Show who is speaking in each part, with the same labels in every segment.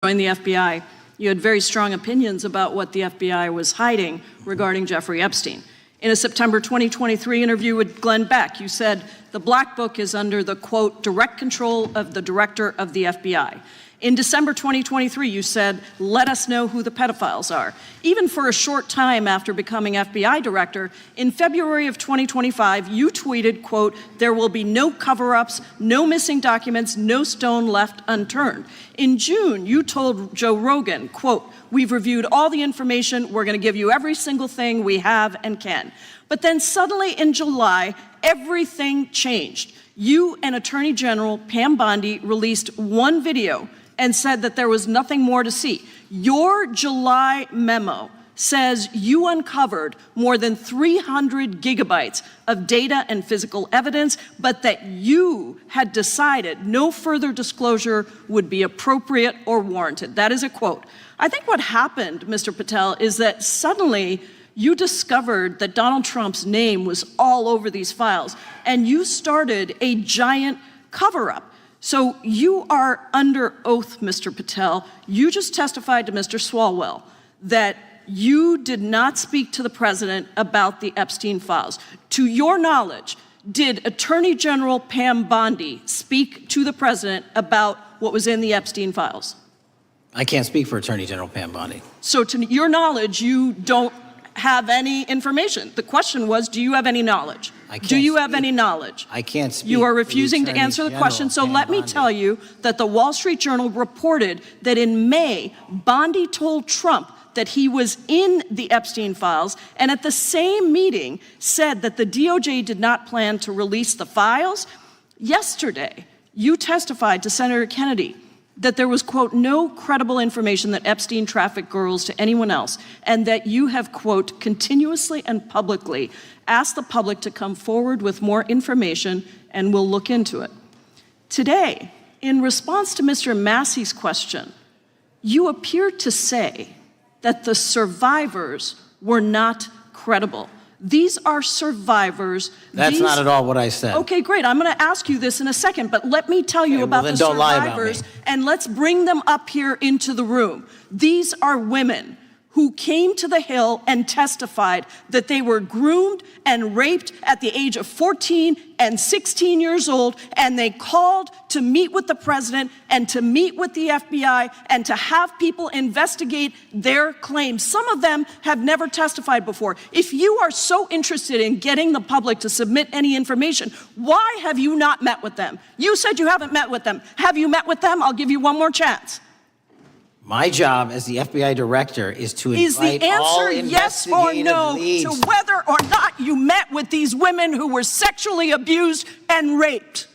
Speaker 1: joined the FBI, you had very strong opinions about what the FBI was hiding regarding Jeffrey Epstein. In a September 2023 interview with Glenn Beck, you said the Black Book is under the, quote, direct control of the director of the FBI. In December 2023, you said, let us know who the pedophiles are. Even for a short time after becoming FBI director, in February of 2025, you tweeted, quote, there will be no cover-ups, no missing documents, no stone left unturned. In June, you told Joe Rogan, quote, we've reviewed all the information, we're gonna give you every single thing we have and can. But then suddenly in July, everything changed. You and Attorney General Pam Bondi released one video and said that there was nothing more to see. Your July memo says you uncovered more than 300 gigabytes of data and physical evidence, but that you had decided no further disclosure would be appropriate or warranted. That is a quote. I think what happened, Mr. Patel, is that suddenly you discovered that Donald Trump's name was all over these files, and you started a giant cover-up. So you are under oath, Mr. Patel. You just testified to Mr. Swalwell that you did not speak to the president about the Epstein files. To your knowledge, did Attorney General Pam Bondi speak to the president about what was in the Epstein files?
Speaker 2: I can't speak for Attorney General Pam Bondi.
Speaker 1: So to your knowledge, you don't have any information. The question was, do you have any knowledge? Do you have any knowledge?
Speaker 2: I can't speak.
Speaker 1: You are refusing to answer the question, so let me tell you that the Wall Street Journal reported that in May, Bondi told Trump that he was in the Epstein files, and at the same meeting said that the DOJ did not plan to release the files. Yesterday, you testified to Senator Kennedy that there was, quote, no credible information that Epstein trafficked girls to anyone else, and that you have, quote, continuously and publicly asked the public to come forward with more information and we'll look into it. Today, in response to Mr. Massey's question, you appeared to say that the survivors were not credible. These are survivors.
Speaker 2: That's not at all what I said.
Speaker 1: Okay, great. I'm going to ask you this in a second, but let me tell you about the survivors, and let's bring them up here into the room. These are women who came to the Hill and testified that they were groomed and raped at the age of 14 and 16 years old, and they called to meet with the president and to meet with the FBI and to have people investigate their claims. Some of them have never testified before. If you are so interested in getting the public to submit any information, why have you not met with them? You said you haven't met with them. Have you met with them? I'll give you one more chance.
Speaker 2: My job as the FBI director is to invite all investigative leads.
Speaker 1: Is the answer yes or no to whether or not you met with these women who were sexually abused and raped?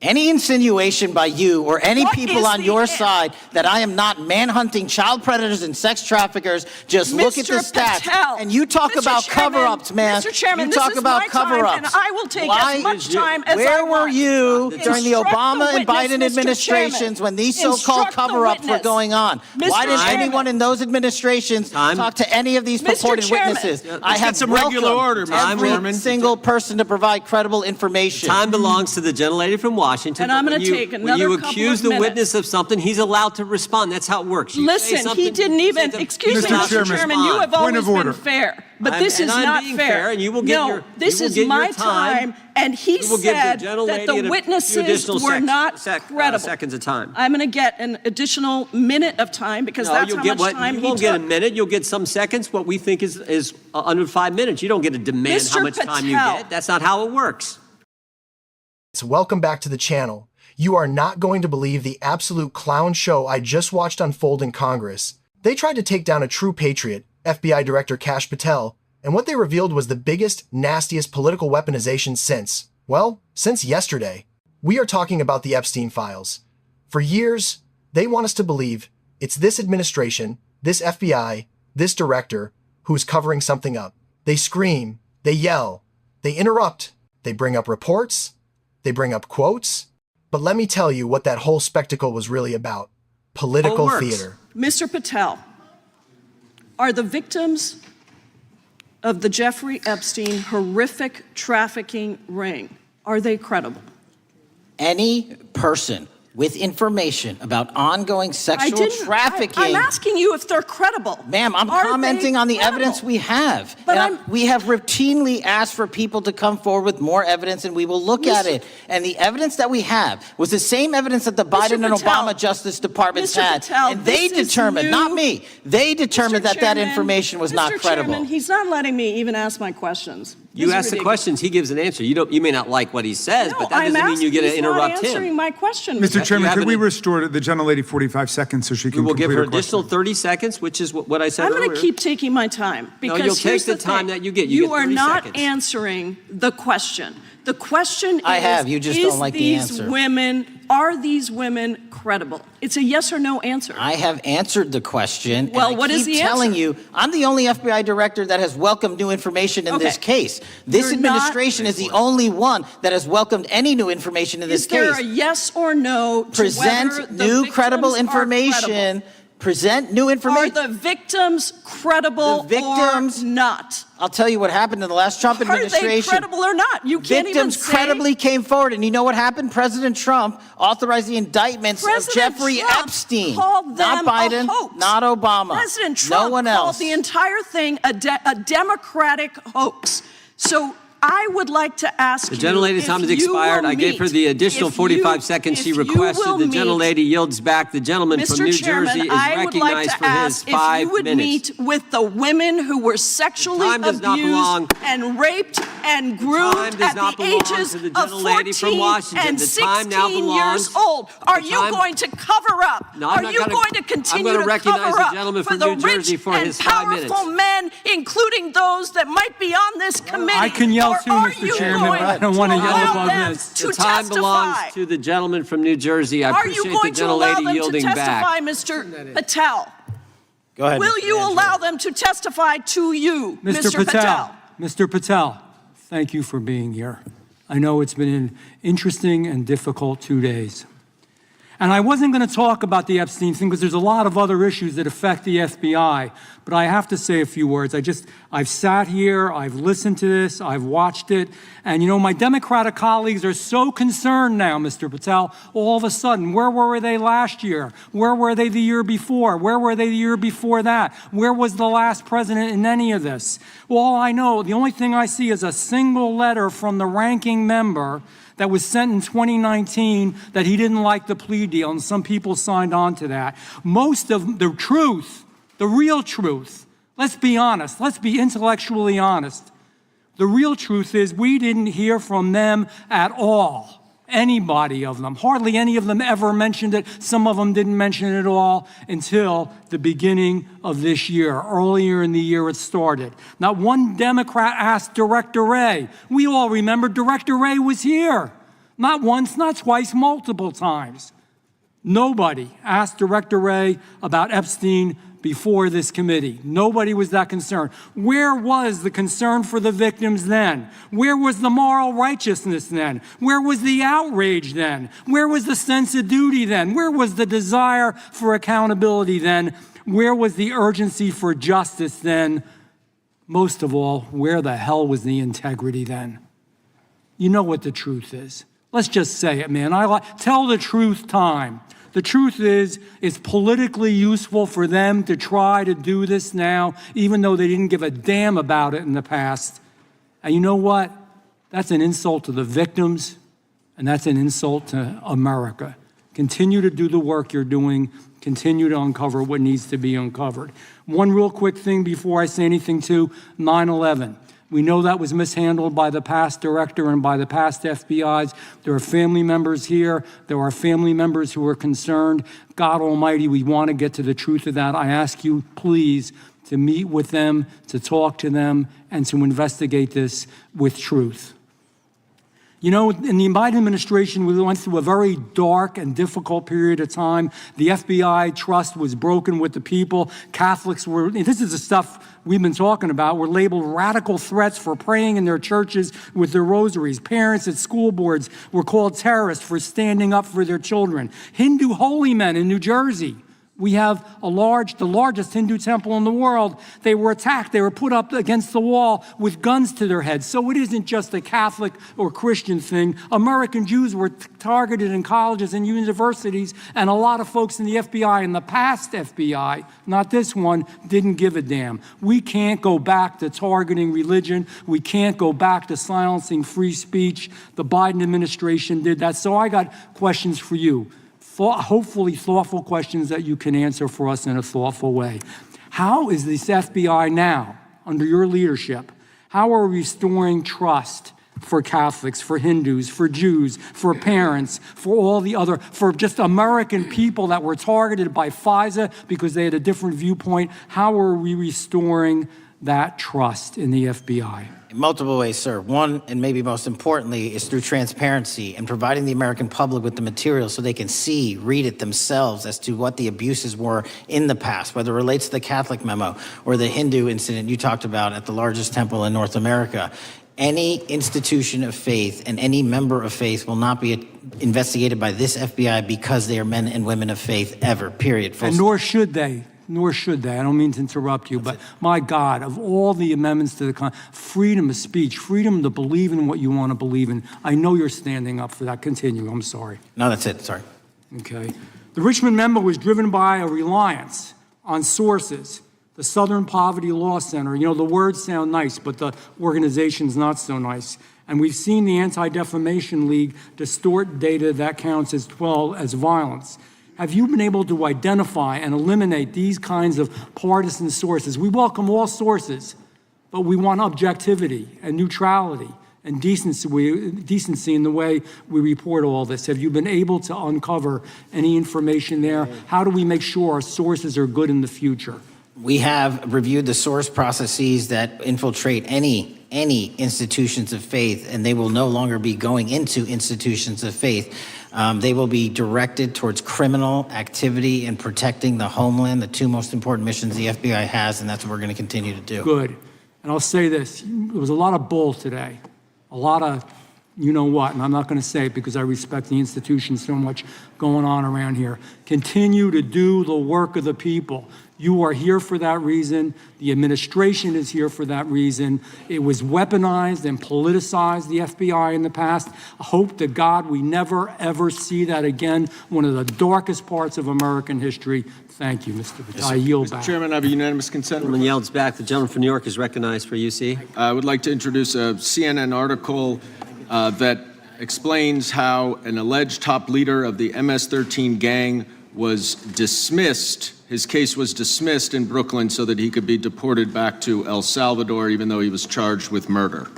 Speaker 2: Any insinuation by you or any people on your side that I am not manhunting child predators and sex traffickers, just look at the stats. And you talk about cover-ups, man.
Speaker 1: Mr. Chairman,
Speaker 2: you talk about cover-ups.
Speaker 1: And I will take as much time as I
Speaker 2: Where
Speaker 1: want.
Speaker 2: were you during the Obama and Biden administrations when these so-called cover-ups were going on? Why didn't anyone in those administrations talk to any of these purported witnesses? I have
Speaker 3: some regular order,
Speaker 2: every single person to provide credible information.
Speaker 3: Time belongs to the gentlelady from Washington.
Speaker 1: And I'm going to take another couple of minutes.
Speaker 3: When you accuse the witness of something, he's allowed to respond. That's how it works.
Speaker 1: Listen, he didn't even, excuse me, Mr. Chairman, you have always been fair. But this is not fair.
Speaker 3: And you will get
Speaker 1: no, this is my time, and he said that the witnesses were not credible.
Speaker 3: Seconds of time.
Speaker 1: I'm going to get an additional minute of time because that's how much time he took.
Speaker 3: You won't get a minute. You'll get some seconds. What we think is under 5 minutes. You don't get to demand how much time you get. That's not how it works.
Speaker 4: Welcome back to the channel. You are not going to believe the absolute clown show I just watched unfold in Congress. They tried to take down a true patriot, FBI Director Kash Patel, and what they revealed was the biggest, nastiest political weaponization since yesterday. We are talking about the Epstein files. For years, they want us to believe it's this administration, this FBI, this director, who's covering something up. They scream, they yell, they interrupt, they bring up reports, they bring up quotes, but let me tell you what that whole spectacle was really about. Political theater.
Speaker 1: Mr. Patel, are the victims of the Jeffrey Epstein horrific trafficking ring, are they credible?
Speaker 2: Any person with information about ongoing sexual trafficking.
Speaker 1: I'm asking you if they're credible.
Speaker 2: Ma'am, I'm commenting on the evidence we have.
Speaker 1: But
Speaker 2: we have routinely asked for people to come forward with more evidence, and we will look at it. And the evidence that we have was the same evidence that the Biden and Obama Justice Departments had. And they determined, not me, they determined that information was not credible.
Speaker 1: Chairman, he's not letting me even ask my questions.
Speaker 3: You ask the questions, he gives an answer. You may not like what he says, but that doesn't mean you get to interrupt him.
Speaker 1: He's not answering my question.
Speaker 5: Mr. Chairman, could we restore the gentlelady 45 seconds so she can complete her question?
Speaker 3: We will give her additional 30 seconds, which is what I said earlier.
Speaker 1: I'm going to keep taking my time. Because
Speaker 3: no, you'll take the time that you get.
Speaker 1: You are not answering the question. The question is,
Speaker 2: you just don't like the answer.
Speaker 1: Are these women credible? It's a yes or no answer.
Speaker 2: I have answered the question.
Speaker 1: Well, what is the answer?
Speaker 2: I keep telling you, I'm the only FBI director that has welcomed new information in this case. This administration is the only one that has welcomed any new information in this case.
Speaker 1: Is there a yes or no to
Speaker 2: present new credible information? Present new information.
Speaker 1: Are the victims credible or not?
Speaker 2: I'll tell you what happened in the last Trump administration.
Speaker 1: Are they credible or not? You can't even say.
Speaker 2: Victims credibly came forward, and you know what happened? President Trump authorized the indictments of Jeffrey Epstein.
Speaker 1: Called them
Speaker 2: not Biden,
Speaker 1: a hoax.
Speaker 2: not Obama.
Speaker 1: President Trump
Speaker 2: no one else.
Speaker 1: called the entire thing a Democratic hoax. So I would like to ask you.
Speaker 3: The gentlelady's time has expired. I gave her the additional 45 seconds she requested. The gentlelady yields back. The gentleman from New Jersey is recognized for his 5 minutes.
Speaker 1: If you would meet with the women who were sexually abused and raped and groomed at the ages of 14 and 16 years old. Are you going to cover up? Are you going to continue to cover up for the rich and powerful men, including those that might be on this committee?
Speaker 6: I can yell too, Mr. Chairman, but I don't want to yell above this.
Speaker 3: The time belongs to the gentleman from New Jersey. I appreciate the gentlelady yielding back.
Speaker 1: Are you going to allow them to testify, Mr. Patel?
Speaker 2: Go ahead.
Speaker 1: Will you allow them to testify to you, Mr. Patel?
Speaker 6: Mr. Patel, thank you for being here. I know it's been an interesting and difficult 2 days. And I wasn't going to talk about the Epstein thing because there's a lot of other issues that affect the FBI, but I have to say a few words. I've sat here, I've listened to this, I've watched it, and you know, my Democratic colleagues are so concerned now, Mr. Patel, all of a sudden. Where were they last year? Where were they the year before? Where were they the year before that? Where was the last president in any of this? Well, all I know, the only thing I see is a single letter from the ranking member that was sent in 2019 that he didn't like the plea deal, and some people signed on to that. Most of the truth, the real truth, let's be honest, let's be intellectually honest. The real truth is we didn't hear from them at all. Anybody of them. Hardly any of them ever mentioned it. Some of them didn't mention it at all until the beginning of this year. Earlier in the year it started. Not one Democrat asked Director Wray. We all remember Director Wray was here. Not once, not twice, multiple times. Nobody asked Director Wray about Epstein before this committee. Nobody was that concerned. Where was the concern for the victims then? Where was the moral righteousness then? Where was the outrage then? Where was the sense of duty then? Where was the desire for accountability then? Where was the urgency for justice then? Most of all, where the hell was the integrity then? You know what the truth is. Let's just say it, man. Tell the truth time. The truth is, it's politically useful for them to try to do this now, even though they didn't give a damn about it in the past. And you know what? That's an insult to the victims, and that's an insult to America. Continue to do the work you're doing. Continue to uncover what needs to be uncovered. One real quick thing before I say anything to 9/11. We know that was mishandled by the past director and by the past FBIs. There are family members here. There are family members who are concerned. God Almighty, we want to get to the truth of that. I ask you, please, to meet with them, to talk to them, and to investigate this with truth. You know, in the Biden administration, we went through a very dark and difficult period of time. The FBI trust was broken with the people. Catholics were, this is the stuff we've been talking about, were labeled radical threats for praying in their churches with their rosaries. Parents at school boards were called terrorists for standing up for their children. Hindu holy men in New Jersey We have the largest Hindu temple in the world. They were attacked. They were put up against the wall with guns to their heads. So it isn't just a Catholic or Christian thing. American Jews were targeted in colleges and universities, and a lot of folks in the FBI, in the past FBI, not this one, didn't give a damn. We can't go back to targeting religion. We can't go back to silencing free speech. The Biden administration did that. So I got questions for you. Hopefully thoughtful questions that you can answer for us in a thoughtful way. How is this FBI now, under your leadership, how are we restoring trust for Catholics, for Hindus, for Jews, for parents, for all the other, for just American people that were targeted by FISA because they had a different viewpoint? How are we restoring that trust in the FBI?
Speaker 2: In multiple ways, sir. One, and maybe most importantly, is through transparency and providing the American public with the material so they can see, read it themselves as to what the abuses were in the past, whether it relates to the Catholic memo or the Hindu incident you talked about at the largest temple in North America. Any institution of faith and any member of faith will not be investigated by this FBI because they are men and women of faith ever, period.
Speaker 6: And nor should they. Nor should they. I don't mean to interrupt you, but my God, of all the amendments to the freedom of speech, freedom to believe in what you want to believe in, I know you're standing up for that. Continue. I'm sorry.
Speaker 2: No, that's it. Sorry.
Speaker 6: Okay. The Richmond memo was driven by a reliance on sources. The Southern Poverty Law Center, you know, the words sound nice, but the organization's not so nice. And we've seen the Anti-Defamation League distort data that counts as violence. Have you been able to identify and eliminate these kinds of partisan sources? We welcome all sources, but we want objectivity and neutrality and decency in the way we report all this. Have you been able to uncover any information there? How do we make sure our sources are good in the future?
Speaker 2: We have reviewed the source processes that infiltrate any institutions of faith, and they will no longer be going into institutions of faith. They will be directed towards criminal activity and protecting the homeland, the two most important missions the FBI has, and that's what we're going to continue to do.
Speaker 6: Good. And I'll say this. There was a lot of bull today, a lot of you know what, and I'm not going to say it because I respect the institution so much going on around here. Continue to do the work of the people. You are here for that reason. The administration is here for that reason. It was weaponized and politicized, the FBI, in the past. I hope to God we never, ever see that again. One of the darkest parts of American history. Thank you, Mr. Patel. I yield back.
Speaker 7: Mr. Chairman, I have a unanimous consent.
Speaker 3: Gentleman yields back. The gentleman from New York is recognized for UC.
Speaker 7: I would like to introduce a CNN article that explains how an alleged top leader of the MS-13 gang was dismissed. His case was dismissed in Brooklyn so that he could be deported back to El Salvador, even though he was charged with murder.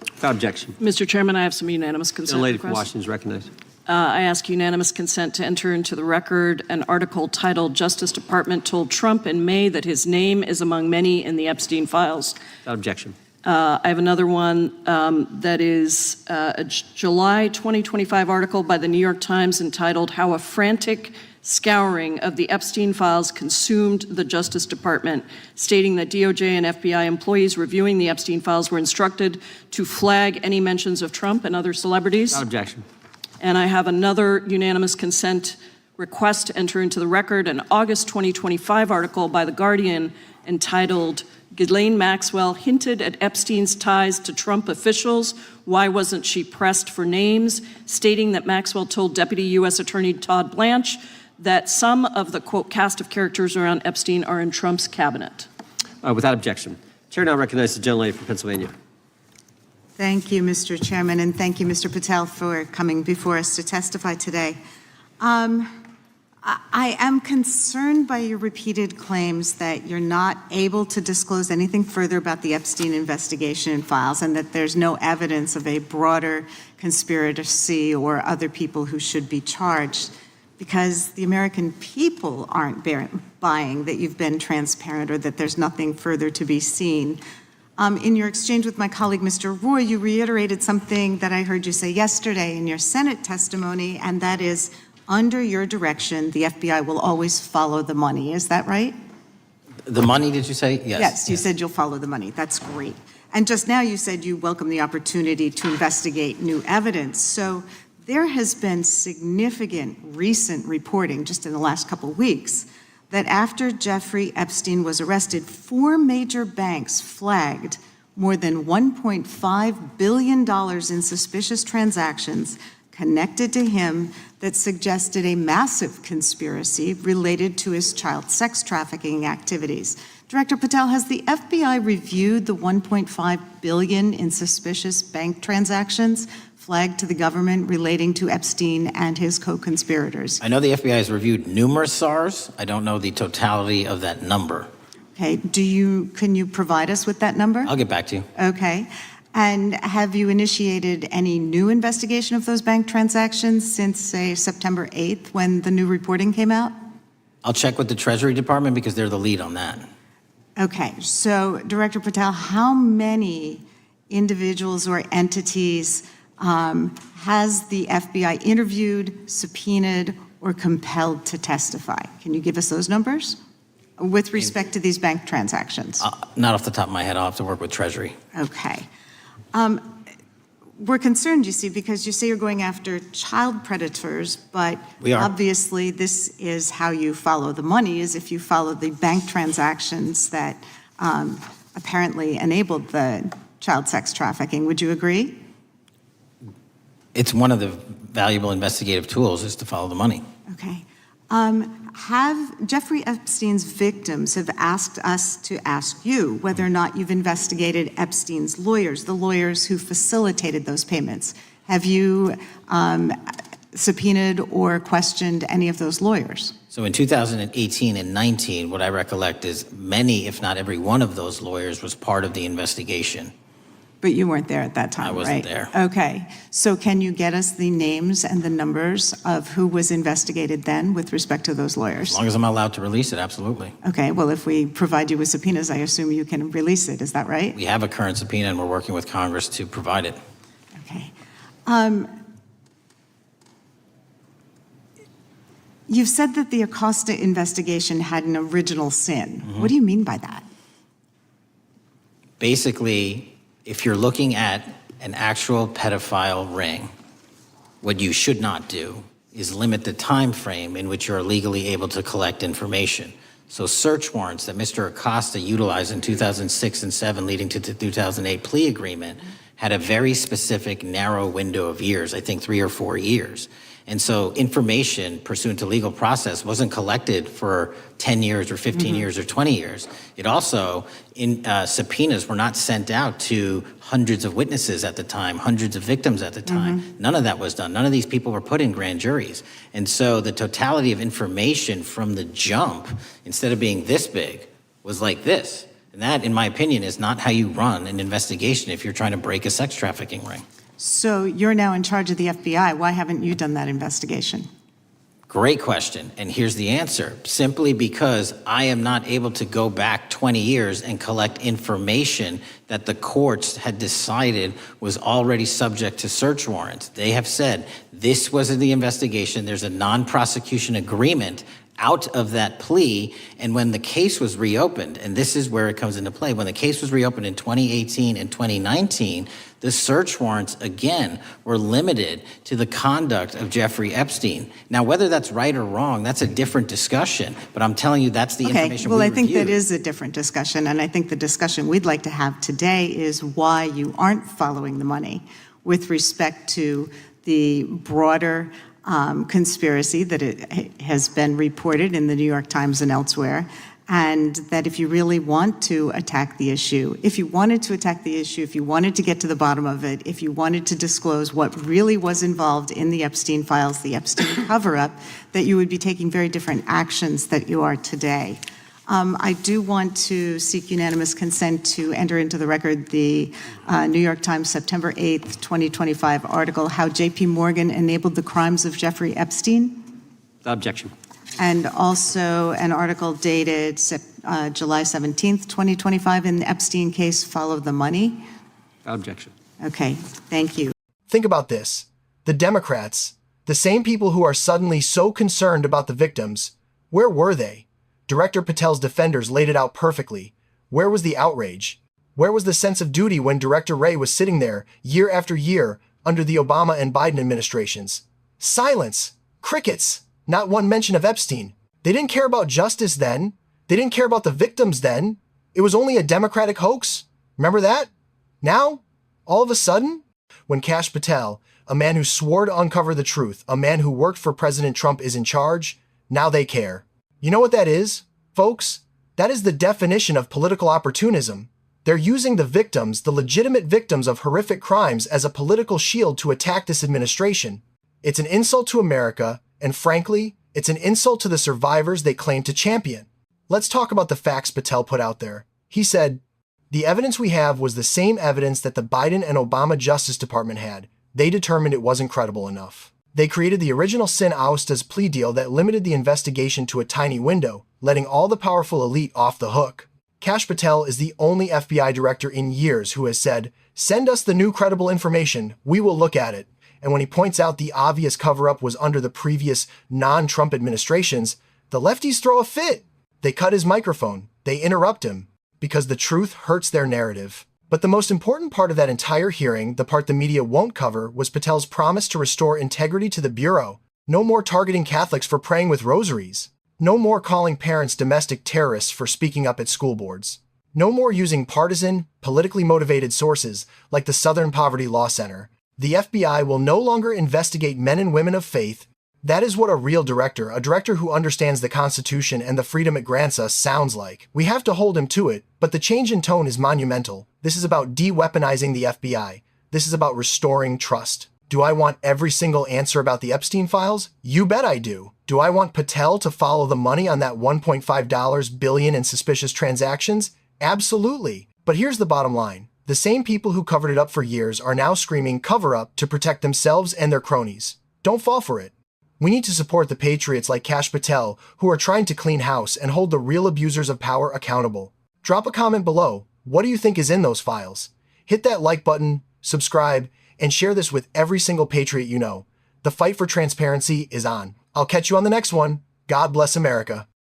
Speaker 3: Without objection.
Speaker 1: Mr. Chairman, I have some unanimous consent
Speaker 3: The lady from
Speaker 1: requests.
Speaker 3: Washington is recognized.
Speaker 1: I ask unanimous consent to enter into the record an article titled "Justice Department Told Trump in May that his name is among many in the Epstein files."
Speaker 3: Without objection.
Speaker 1: I have another one that is a July 2025 article by the New York Times entitled "How a Frantic Scouring of the Epstein Files Consumed the Justice Department," stating that DOJ and FBI employees reviewing the Epstein files were instructed to flag any mentions of Trump and other celebrities.
Speaker 3: Without objection.
Speaker 1: And I have another unanimous consent request to enter into the record an August 2025 article by The Guardian entitled "Ghislaine Maxwell Hinted at Epstein's Ties to Trump Officials. Why Wasn't She Pressed for Names?" stating that Maxwell told Deputy U.S. Attorney Todd Blanche that some of the, quote, cast of characters around Epstein are in Trump's cabinet.
Speaker 3: Without objection. Chair now recognizes the gentlelady from Pennsylvania.
Speaker 8: Thank you, Mr. Chairman, and thank you, Mr. Patel, for coming before us to testify today. I am concerned by your repeated claims that you're not able to disclose anything further about the Epstein investigation and files, and that there's no evidence of a broader conspiracy or other people who should be charged, because the American people aren't buying that you've been transparent or that there's nothing further to be seen. In your exchange with my colleague, Mr. Roy, you reiterated something that I heard you say yesterday in your Senate testimony, and that is, under your direction, the FBI will always follow the money. Is that right?
Speaker 2: The money, did you say? Yes.
Speaker 8: Yes, you said you'll follow the money. That's great. And just now you said you welcome the opportunity to investigate new evidence. So there has been significant recent reporting just in the last couple of weeks that after Jeffrey Epstein was arrested, 4 major banks flagged more than $1.5 billion in suspicious transactions connected to him that suggested a massive conspiracy related to his child sex trafficking activities. Director Patel, has the FBI reviewed the $1.5 billion in suspicious bank transactions flagged to the government relating to Epstein and his co-conspirators?
Speaker 2: I know the FBI has reviewed numerous SARs. I don't know the totality of that number.
Speaker 8: Okay, can you provide us with that number?
Speaker 2: I'll get back to you.
Speaker 8: Okay. And have you initiated any new investigation of those bank transactions since, say, September 8th, when the new reporting came out?
Speaker 2: I'll check with the Treasury Department because they're the lead on that.
Speaker 8: Okay, so Director Patel, how many individuals or entities has the FBI interviewed, subpoenaed, or compelled to testify? Can you give us those numbers with respect to these bank transactions?
Speaker 2: Not off the top of my head. I'll have to work with Treasury.
Speaker 8: Okay. We're concerned, you see, because you say you're going after child predators, but
Speaker 2: we are.
Speaker 8: Obviously this is how you follow the money, is if you follow the bank transactions that apparently enabled the child sex trafficking. Would you agree?
Speaker 2: It's one of the valuable investigative tools is to follow the money.
Speaker 8: Okay. Have Jeffrey Epstein's victims have asked us to ask you whether or not you've investigated Epstein's lawyers, the lawyers who facilitated those payments. Have you subpoenaed or questioned any of those lawyers?
Speaker 2: So in 2018 and 19, what I recollect is many, if not every one of those lawyers was part of the investigation.
Speaker 8: But you weren't there at that time,
Speaker 2: I wasn't
Speaker 8: right?
Speaker 2: there.
Speaker 8: Okay. So can you get us the names and the numbers of who was investigated then with respect to those lawyers?
Speaker 2: As long as I'm allowed to release it, absolutely.
Speaker 8: Okay. Well, if we provide you with subpoenas, I assume you can release it. Is that right?
Speaker 2: We have a current subpoena and we're working with Congress to provide it.
Speaker 8: Okay. You've said that the Acosta investigation had an original sin.
Speaker 2: Mm-hmm.
Speaker 8: What do you mean by that?
Speaker 2: Basically, if you're looking at an actual pedophile ring, what you should not do is limit the time frame in which you're legally able to collect information. So search warrants that Mr. Acosta utilized in 2006 and 7 leading to the 2008 plea agreement had a very specific narrow window of years, I think 3 or 4 years. And so information pursuant to legal process wasn't collected for 10 years or 15 years or 20 years. It also, subpoenas were not sent out to hundreds of witnesses at the time, hundreds of victims at the time. None of that was done. None of these people were put in grand juries. And so the totality of information from the jump, instead of being this big, was like this. And that, in my opinion, is not how you run an investigation if you're trying to break a sex trafficking ring.
Speaker 8: So you're now in charge of the FBI. Why haven't you done that investigation?
Speaker 2: Great question. And here's the answer. Simply because I am not able to go back 20 years and collect information that the courts had decided was already subject to search warrants. They have said this was the investigation. There's a non-prosecution agreement out of that plea. And when the case was reopened, and this is where it comes into play, when the case was reopened in 2018 and 2019, the search warrants, again, were limited to the conduct of Jeffrey Epstein. Now, whether that's right or wrong, that's a different discussion. But I'm telling you, that's the information we reviewed.
Speaker 8: I think that is a different discussion. And I think the discussion we'd like to have today is why you aren't following the money with respect to the broader conspiracy that it has been reported in the New York Times and elsewhere, and that if you really want to attack the issue, if you wanted to attack the issue, if you wanted to get to the bottom of it, if you wanted to disclose what really was involved in the Epstein files, the Epstein cover-up, that you would be taking very different actions that you are today. I do want to seek unanimous consent to enter into the record the New York Times September 8th, 2025 article, How J.P. Morgan Enabled the Crimes of Jeffrey Epstein.
Speaker 3: Objection.
Speaker 8: And also an article dated July 17th, 2025 in the Epstein case, Follow the Money.
Speaker 3: Objection.
Speaker 8: Okay, thank you.
Speaker 4: Think about this. The Democrats, the same people who are suddenly so concerned about the victims, where were they? Director Patel's defenders laid it out perfectly. Where was the outrage? Where was the sense of duty when Director Wray was sitting there year after year under the Obama and Biden administrations? Silence. Crickets. Not one mention of Epstein. They didn't care about justice then. They didn't care about the victims then. It was only a Democratic hoax. Remember that? Now, all of a sudden, when Kash Patel, a man who swore to uncover the truth, a man who worked for President Trump, is in charge, now they care. You know what that is, folks? That is the definition of political opportunism. They're using the victims, the legitimate victims of horrific crimes, as a political shield to attack this administration. It's an insult to America, and frankly, it's an insult to the survivors they claim to champion. Let's talk about the facts Patel put out there. He said, "The evidence we have was the same evidence that the Biden and Obama Justice Department had. They determined it wasn't credible enough. They created the original sin oustas plea deal that limited the investigation to a tiny window, letting all the powerful elite off the hook." Kash Patel is the only FBI director in years who has said, "Send us the new credible information, we will look at it." And when he points out the obvious cover-up was under the previous non-Trump administrations, the lefties throw a fit. They cut his microphone, they interrupt him, because the truth hurts their narrative. But the most important part of that entire hearing, the part the media won't cover, was Patel's promise to restore integrity to the Bureau. No more targeting Catholics for praying with rosaries. No more calling parents domestic terrorists for speaking up at school boards. No more using partisan, politically motivated sources like the Southern Poverty Law Center. The FBI will no longer investigate men and women of faith. That is what a real director, a director who understands the Constitution and the freedom it grants us, sounds like. We have to hold him to it, but the change in tone is monumental. This is about de-weaponizing the FBI. This is about restoring trust. Do I want every single answer about the Epstein files? You bet I do. Do I want Patel to follow the money on that $1.5 billion in suspicious transactions? Absolutely. But here's the bottom line. The same people who covered it up for years are now screaming cover up to protect themselves and their cronies. Don't fall for it. We need to support the patriots like Kash Patel who are trying to clean house and hold the real abusers of power accountable. Drop a comment below. What do you think is in those files? Hit that like button, subscribe, and share this with every single patriot you know. The fight for transparency is on. I'll catch you on the next one. God bless America.